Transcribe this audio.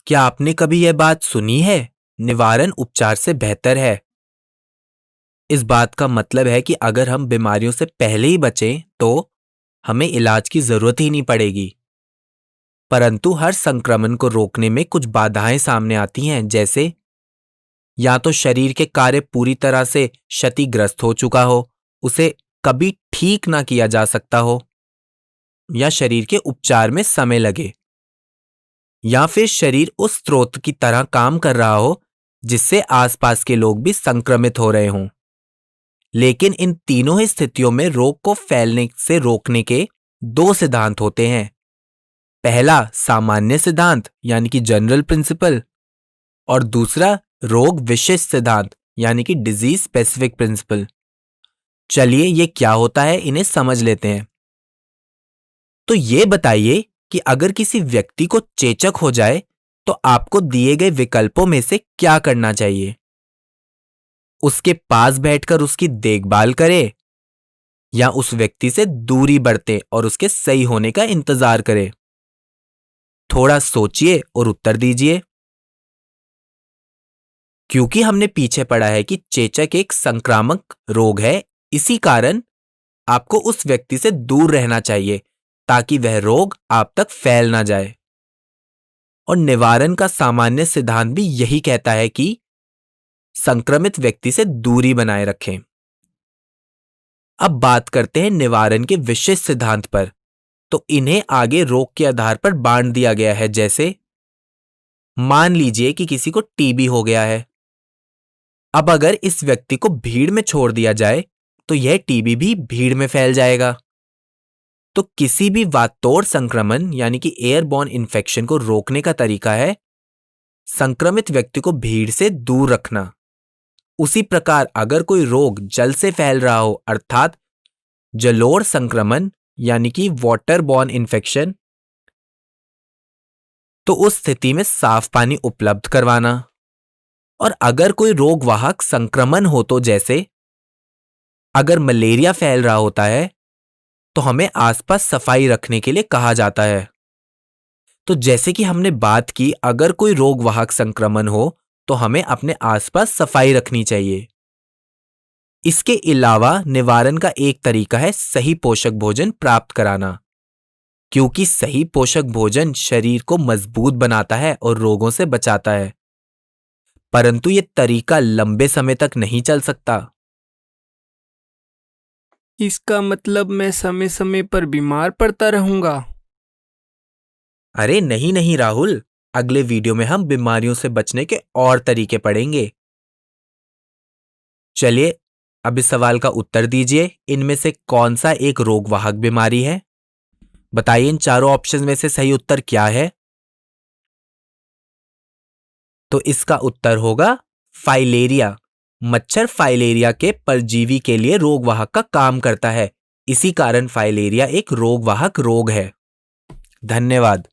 क्या आपने कभी यह बात सुनी है, निवारण उपचार से बेहतर है? इस बात का मतलब है कि अगर हम बीमारियों से पहले ही बचें तो हमें इलाज की जरूरत ही नहीं पड़ेगी। परंतु हर संक्रमण को रोकने में कुछ बाधाएं सामने आती हैं, जैसे या तो शरीर के कार्य पूरी तरह से क्षतिग्रस्त हो चुका हो, उसे कभी ठीक ना किया जा सकता हो, या शरीर के उपचार में समय लगे, या फिर शरीर उस स्रोत की तरह काम कर रहा हो जिससे आसपास के लोग भी संक्रमित हो रहे हों। लेकिन इन तीनों ही स्थितियों में रोग को फैलने से रोकने के दो सिद्धांत होते हैं। पहला सामान्य सिद्धांत यानी कि जनरल प्रिंसिपल, और दूसरा रोग विशिष्ट सिद्धांत यानी कि डिजीज स्पेसिफिक प्रिंसिपल। चलिए ये क्या होता है इन्हें समझ लेते हैं। तो ये बताइए कि अगर किसी व्यक्ति को चेचक हो जाए तो आपको दिए गए विकल्पों में से क्या करना चाहिए? उसके पास बैठकर उसकी देखभाल करें, या उस व्यक्ति से दूरी बरतें और उसके सही होने का इंतजार करें? थोड़ा सोचिए और उत्तर दीजिए। क्योंकि हमने पीछे पढ़ा है कि चेचक एक संक्रामक रोग है, इसी कारण आपको उस व्यक्ति से दूर रहना चाहिए ताकि वह रोग आप तक फैल ना जाए। और निवारण का सामान्य सिद्धांत भी यही कहता है कि संक्रमित व्यक्ति से दूरी बनाए रखें। अब बात करते हैं निवारण के विशिष्ट सिद्धांत पर। तो इन्हें आगे रोग के आधार पर बांट दिया गया है, जैसे मान लीजिए कि किसी को टीबी हो गया है। अब अगर इस व्यक्ति को भीड़ में छोड़ दिया जाए तो यह टीबी भी भीड़ में फैल जाएगा। तो किसी भी वातोड़ संक्रमण यानी कि एयरबॉर्न इन्फेक्शन को रोकने का तरीका है संक्रमित व्यक्ति को भीड़ से दूर रखना। उसी प्रकार अगर कोई रोग जल से फैल रहा हो, अर्थात जलोढ़ संक्रमण यानी कि वाटरबॉर्न इन्फेक्शन, तो उस स्थिति में साफ पानी उपलब्ध करवाना। और अगर कोई रोगवाहक संक्रमण हो, तो जैसे अगर मलेरिया फैल रहा होता है तो हमें आसपास सफाई रखने के लिए कहा जाता है। तो जैसे कि हमने बात की, अगर कोई रोगवाहक संक्रमण हो तो हमें अपने आसपास सफाई रखनी चाहिए। इसके अलावा निवारण का एक तरीका है सही पोषक भोजन प्राप्त कराना, क्योंकि सही पोषक भोजन शरीर को मजबूत बनाता है और रोगों से बचाता है। परंतु यह तरीका लंबे समय तक नहीं चल सकता। इसका मतलब मैं समय समय पर बीमार पड़ता रहूंगा? अरे नहीं नहीं राहुल, अगले वीडियो में हम बीमारियों से बचने के और तरीके पढ़ेंगे। चलिए अब इस सवाल का उत्तर दीजिए, इनमें से कौन सा एक रोगवाहक बीमारी है? बताइए इन चारों ऑप्शन में से सही उत्तर क्या है? तो इसका उत्तर होगा फाइलेरिया। मच्छर फाइलेरिया के परजीवी के लिए रोगवाहक का काम करता है, इसी कारण फाइलेरिया एक रोगवाहक रोग है। धन्यवाद।